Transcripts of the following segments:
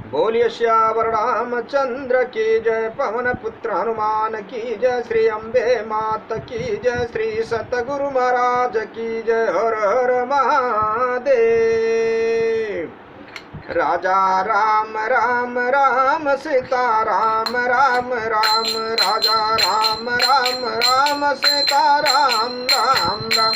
बोलिए श्यावर रामचंद्र की जय, पवन पुत्र हनुमान की जय, श्री अम्बे मात की जय, श्री सतगुरु महाराज की जय। हर हर महादेव। राजा राम राम राम सीता राम राम राम, राजा राम राम राम सीता राम राम राम,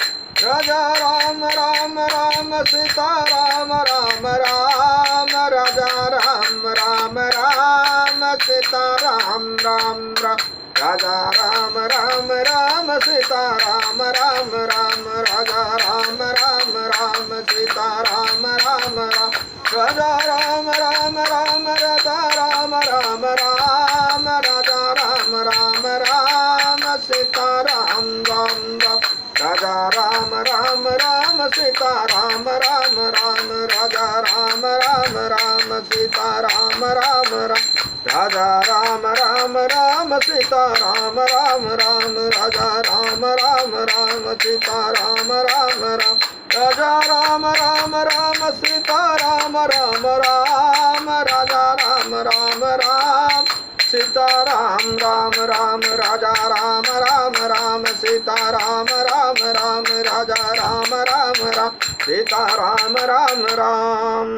राजा राम राम राम सीता राम राम राम, राजा राम राम राम सीता राम राम राम, राजा राम राम राम सीता राम राम राम, राजा राम राम राम सीता राम राम राम, राजा राम राम राम, राजा राम राम राम, राजा राम राम राम सीता राम राम राम, राजा राम राम राम सीता राम राम राम, राजा राम राम राम सीता राम राम राम, राजा राम राम राम सीता राम राम राम, राजा राम राम राम सीता राम राम राम, राजा राम राम राम सीता राम राम राम, राजा राम राम राम सीता राम राम राम, राजा राम राम राम सीता राम राम राम, राजा राम राम राम सीता राम राम राम।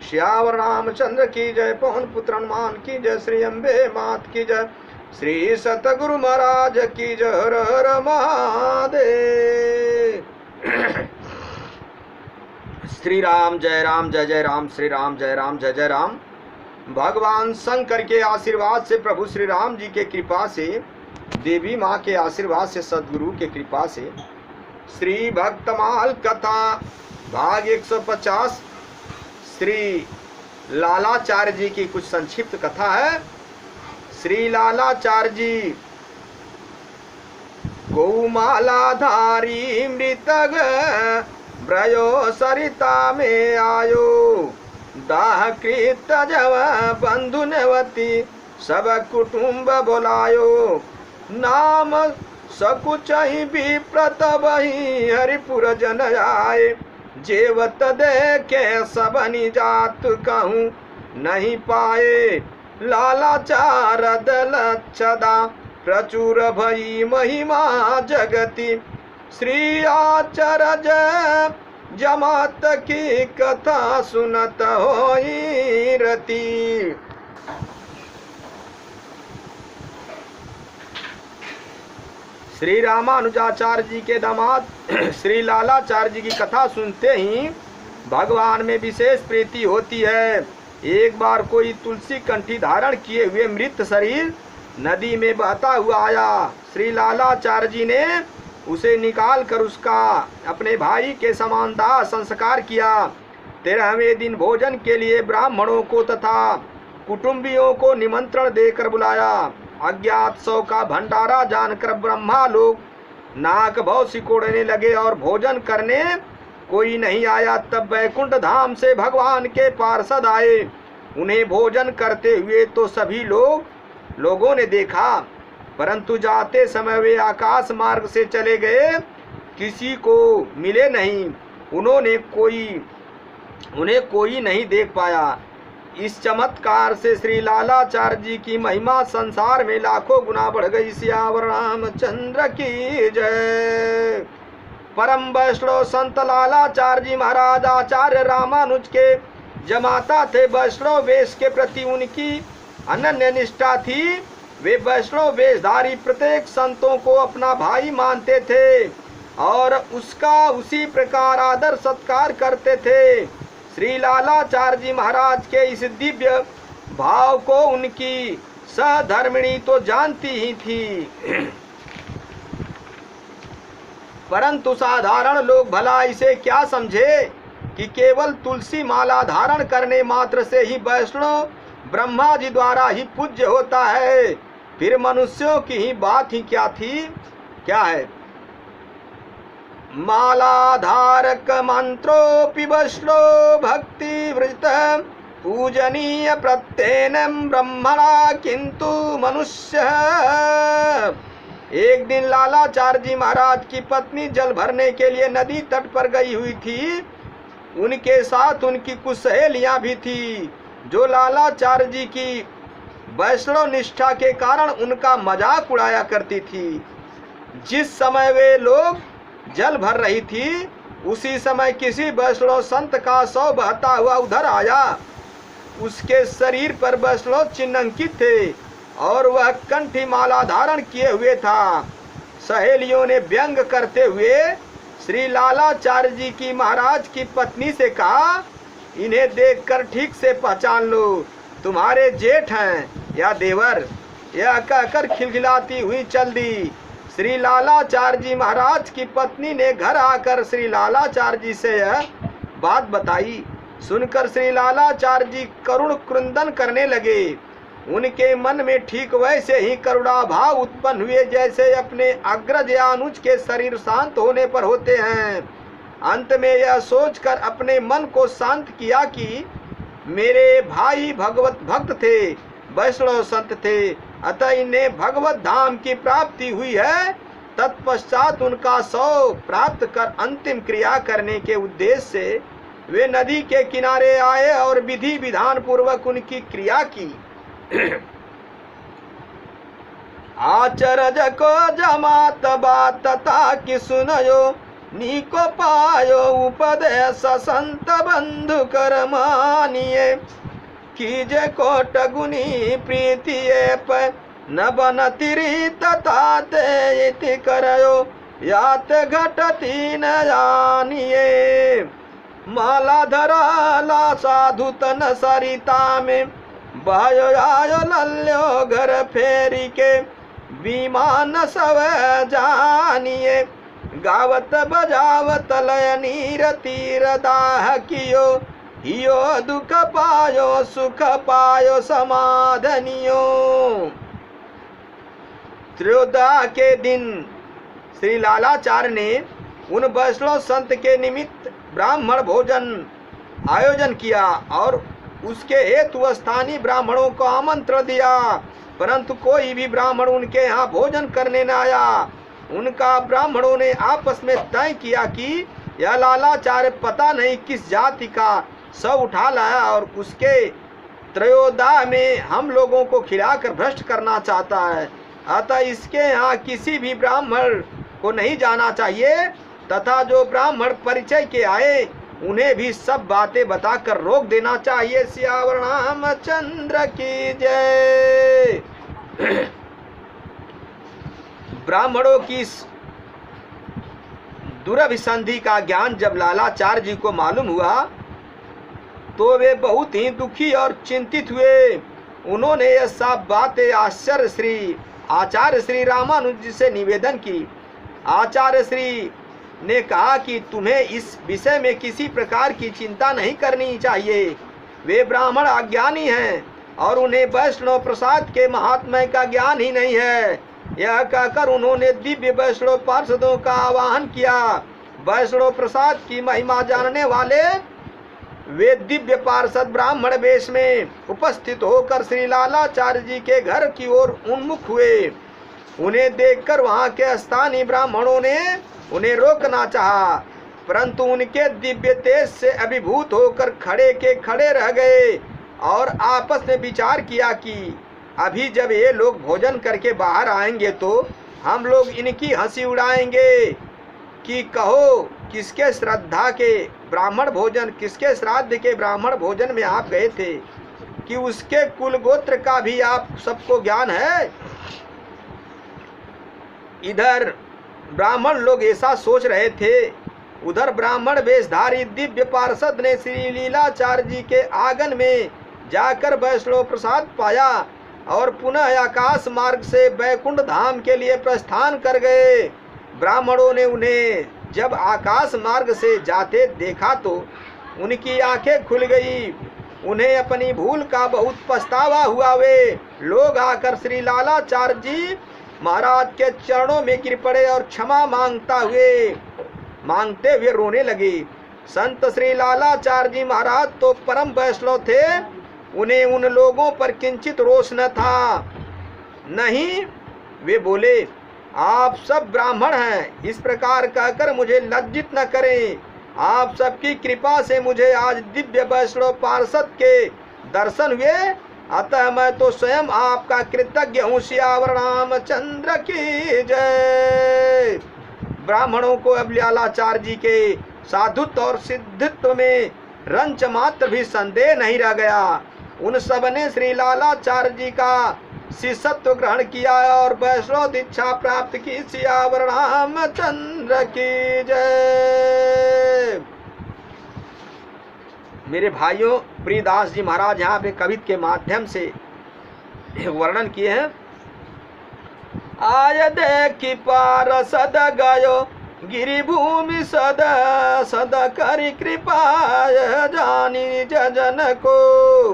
श्यावर रामचंद्र की जय, पवन पुत्र हनुमान की जय, श्री अम्बे मात की जय, श्री सतगुरु महाराज की जय। हर हर महादेव। श्री राम जय राम जय जय राम, श्री राम जय राम जय जय राम। भगवान शंकर के आशीर्वाद से, प्रभु श्री राम जी के कृपा से, देवी माँ के आशीर्वाद से, सदगुरु के कृपा से, श्री भक्तमाल कथा भाग 150 श्री लालाचार्य जी की कुछ संक्षिप्त कथा है। श्री लालाचार्य जी गौमालाधारी मृतग ब्रयो सरिता में आयो, दाह कृत जव बंधु नवती सब कुटुंब बोलायो, नाम सकुच विप्रत बही हरिपुर जन आए, जेवत देखे सब निजात कहूँ नहीं पाए, लालाचार दल छदा प्रचुर भई महिमा जगति, श्री आचरज जमात की कथा सुनत होई रति। श्री रामानुजाचार्य जी के दामाद श्री लालाचार्य जी की कथा सुनते ही भगवान में विशेष प्रीति होती है। एक बार कोई तुलसी कंठी धारण किए हुए मृत शरीर नदी में बहता हुआ आया। श्री लालाचार्य जी ने उसे निकाल कर उसका अपने भाई के समान दाह संस्कार किया। 13वें दिन भोजन के लिए ब्राह्मणों को तथा कुटुंबियों को निमंत्रण देकर बुलाया। अज्ञात शव का भंडारा जानकर ब्रह्मा लोग नाक भव सिकोड़ने लगे और भोजन करने कोई नहीं आया। तब वैकुंठ धाम से भगवान के पार्षद आए। उन्हें भोजन करते हुए तो सभी लोगों ने देखा, परंतु जाते समय वे आकाश मार्ग से चले गए, किसी को मिले नहीं। उन्हें कोई नहीं देख पाया। इस चमत्कार से श्री लालाचार्य जी की महिमा संसार में लाखों गुना बढ़ गई। सियावर रामचंद्र की जय। परम वैष्णव संत लालाचार्य जी महाराज आचार्य रामानुज के जमाता थे। वैष्णव वेश के प्रति उनकी अनन्य निष्ठा थी। वे वैष्णव वेशधारी प्रत्येक संतों को अपना भाई मानते थे और उसका उसी प्रकार आदर सत्कार करते थे। श्री लालाचार्य जी महाराज के इस दिव्य भाव को उनकी सहधर्मिणी तो जानती ही थी, परंतु साधारण लोग भला इसे क्या समझे कि केवल तुलसी माला धारण करने मात्र से ही वैष्णव ब्रह्मा जी द्वारा ही पूज्य होता है। फिर मनुष्यों की ही बात ही क्या थी, क्या है। मालाधारक मंत्रोपि वैष्णव भक्ति वृत पूजनीय प्रत्येनम ब्रह्मणा किंतु मनुष्य। एक दिन लालाचार्य जी महाराज की पत्नी जल भरने के लिए नदी तट पर गई हुई थी। उनके साथ उनकी कुछ सहेलियां भी थी। जो लालाचार्य जी की वैष्णव निष्ठा के कारण उनका मजाक उड़ाया करती थी। जिस समय वे लोग जल भर रही थी, उसी समय किसी वैष्णव संत का शव बहता हुआ उधर आया। उसके शरीर पर वैष्णव चिन्हांकित थे और वह कंठी माला धारण किए हुए था। सहेलियों ने व्यंग करते हुए श्री लालाचार्य जी की महाराज की पत्नी से कहा, इन्हें देखकर ठीक से पहचान लो, तुम्हारे जेठ हैं या देवर। यह कहकर खिलखिलाती हुई चल दी। श्री लालाचार्य जी महाराज की पत्नी ने घर आकर श्री लालाचार्य जी से यह बात बताई। सुनकर श्री लालाचार्य जी करुण क्रंदन करने लगे। उनके मन में ठीक वैसे ही करुणा भाव उत्पन्न हुए जैसे अपने अग्रज या अनुज के शरीर शांत होने पर होते हैं। अंत में यह सोचकर अपने मन को शांत किया कि मेरे भाई भगवत भक्त थे, वैष्णव संत थे, अतः इन्हें भगवत धाम की प्राप्ति हुई है। तत्पश्चात उनका शव प्राप्त कर अंतिम क्रिया करने के उद्देश्य से वे नदी के किनारे आए और विधि विधान पूर्वक उनकी क्रिया की। आचरज को जमात बात ताकि सुनयो, नीको पायो उपदेश संत बंधु कर मानिए। कीजे कोट गुनी प्रीति पर न बनती रीत ताते इति करयो, यात घटती न जानिए। माला धराला साधु तन सरिता में, बायो आयो लल्यो घर फेरी के, विमान सब जानिए। गावत बजावत लय नीर तीर दाह कियो, हियो दुख पायो सुख पायो समाधनियो। त्रयोदश के दिन श्री लालाचार्य ने उन वैष्णव संत के निमित्त ब्राह्मण भोजन आयोजन किया और उसके हेतु स्थानीय ब्राह्मणों को आमंत्रण दिया, परंतु कोई भी ब्राह्मण उनके यहाँ भोजन करने न आया। उनका ब्राह्मणों ने आपस में तय किया कि यह लालाचार्य पता नहीं किस जाति का शव उठा लाया और उसके त्रयोदश में हम लोगों को खिलाकर भ्रष्ट करना चाहता है, अतः इसके यहाँ किसी भी ब्राह्मण को नहीं जाना चाहिए तथा जो ब्राह्मण परिचय के आए उन्हें भी सब बातें बताकर रोक देना चाहिए। सियावर रामचंद्र की जय। ब्राह्मणों की दुरभिसंधि का ज्ञान जब लालाचार्य जी को मालूम हुआ तो वे बहुत ही दुखी और चिंतित हुए। उन्होंने यह सब बातें आचार्य श्री रामानुज जी से निवेदन की। आचार्य श्री ने कहा कि तुम्हें इस विषय में किसी प्रकार की चिंता नहीं करनी चाहिए। वे ब्राह्मण अज्ञानी हैं और उन्हें वैष्णव प्रसाद के महात्म्य का ज्ञान ही नहीं है। यह कहकर उन्होंने दिव्य वैष्णव पार्षदों का आह्वान किया। वैष्णव प्रसाद की महिमा जानने वाले वे दिव्य पार्षद ब्राह्मण वेश में उपस्थित होकर श्री लालाचार्य जी के घर की ओर उन्मुख हुए। उन्हें देखकर वहां के स्थानीय ब्राह्मणों ने उन्हें रोकना चाहा, परंतु उनके दिव्य तेज से अभिभूत होकर खड़े के खड़े रह गए और आपस में विचार किया कि अभी जब ये लोग भोजन करके बाहर आएंगे तो हम लोग इनकी हंसी उड़ाएंगे कि कहो किसके श्रद्धा के ब्राह्मण भोजन, किसके श्राद्ध के ब्राह्मण भोजन में आप गए थे, कि उसके कुल गोत्र का भी आप सबको ज्ञान है। इधर ब्राह्मण लोग ऐसा सोच रहे थे, उधर ब्राह्मण वेशधारी दिव्य पार्षद ने श्री लीलाचार्य जी के आंगन में जाकर वैष्णव प्रसाद पाया और पुनः आकाश मार्ग से बैकुंठ धाम के लिए प्रस्थान कर गए। ब्राह्मणों ने उन्हें जब आकाश मार्ग से जाते देखा तो उनकी आंखें खुल गई। उन्हें अपनी भूल का बहुत पछतावा हुआ। वे लोग आकर श्री लालाचार्य जी महाराज के चरणों में गिर पड़े और क्षमा मांगते हुए रोने लगे। संत श्री लालाचार्य जी महाराज तो परम वैष्णव थे, उन्हें उन लोगों पर किंचित रोष न था। नहीं, वे बोले, आप सब ब्राह्मण हैं, इस प्रकार कहकर मुझे लज्जित न करें। आप सबकी कृपा से मुझे आज दिव्य वैष्णव पार्षद के दर्शन हुए, अतः मैं तो स्वयं आपका कृतज्ञ हूँ। सियावर रामचंद्र की जय। ब्राह्मणों को अब लालाचार्य जी के साधुत्व और सिद्धित्व में रंच मात्र भी संदेह नहीं रह गया। उन सब ने श्री लालाचार्य जी का शिष्यत्व ग्रहण किया और वैष्णव दीक्षा प्राप्त की। सियावर रामचंद्र की जय। मेरे भाइयों, प्रियदास जी महाराज यहाँ पे कवित के माध्यम से वर्णन किए हैं। आय देखी पार सद गयो गिरि भूमि सद सद करी कृपा जानी जन को।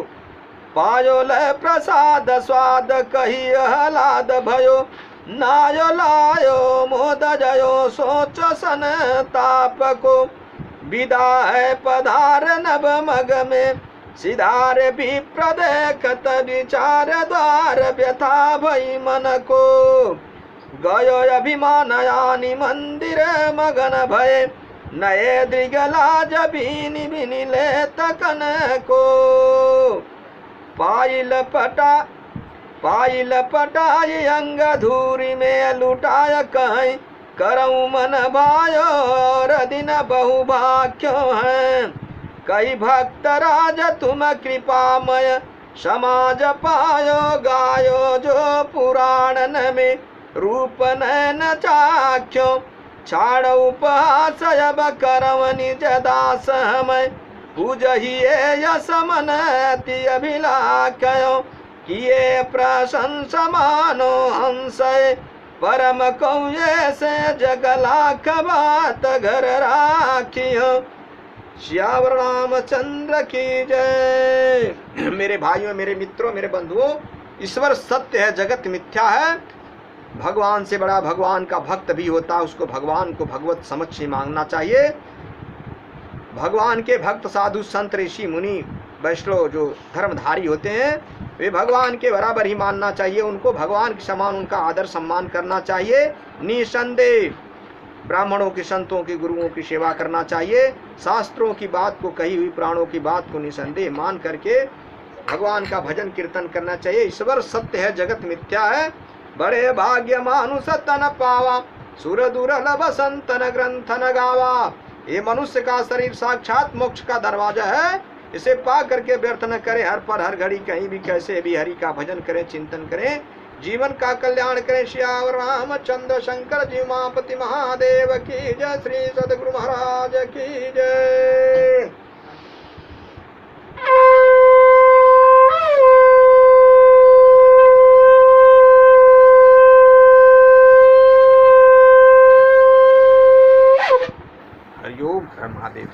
पायो लय प्रसाद स्वाद कही हलाद भयो। नायो लायो मोद जयो सोच सन ताप को। विदा है पधार नभ मग में सिधार विप्र देखत विचार द्वार व्यथा भई मन को। गयो अभिमान यानी मंदिर मगन भय नए दृगलाज बीनी बिनी ले तकन को। पाइल पटाई अंग धूरी में लुटाय कहीं करऊँ मन भायो और दिन बहु भाग्यो है। कई भक्त राज तुम कृपामय समाज पायो। गायो जो पुराणन में रूप नैन चाख्यो। छाड़ उपहास अब करव निज दास हमें पूजहिए यस मन अति अभिलाख्यो। किए प्रशंसा मानो हंसय परम कौये से जगलाख बात घर राखियो। श्यावर रामचंद्र की जय। मेरे भाइयों, मेरे मित्रों, मेरे बंधुओं, ईश्वर सत्य है, जगत मिथ्या है। भगवान से बड़ा भगवान का भक्त भी होता है। उसको भगवान को भगवत समक्ष ही मांगना चाहिए। भगवान के भक्त साधु संत ऋषि मुनि वैष्णव जो धर्मधारी होते हैं, वे भगवान के बराबर ही मानना चाहिए। उनको भगवान के समान उनका आदर सम्मान करना चाहिए। निसंदेह ब्राह्मणों की, संतों की, गुरुओं की सेवा करना चाहिए। शास्त्रों की बात को, कही हुई पुराणों की बात को निसंदेह मान करके भगवान का भजन कीर्तन करना चाहिए। ईश्वर सत्य है, जगत मिथ्या है। बड़े भाग्य मानुष तन पावा सुर दुर्लभ संतन ग्रंथन गावा। ये मनुष्य का शरीर साक्षात मोक्ष का दरवाजा है। इसे पा करके व्यर्थ न करें। हर पर हर घड़ी कहीं भी कैसे भी हरि का भजन करें, चिंतन करें, जीवन का कल्याण करें। श्यावर रामचंद्र शंकर जी उमापति महादेव की जय। श्री सदगुरु महाराज की जय। हरिओम। हर महादेव।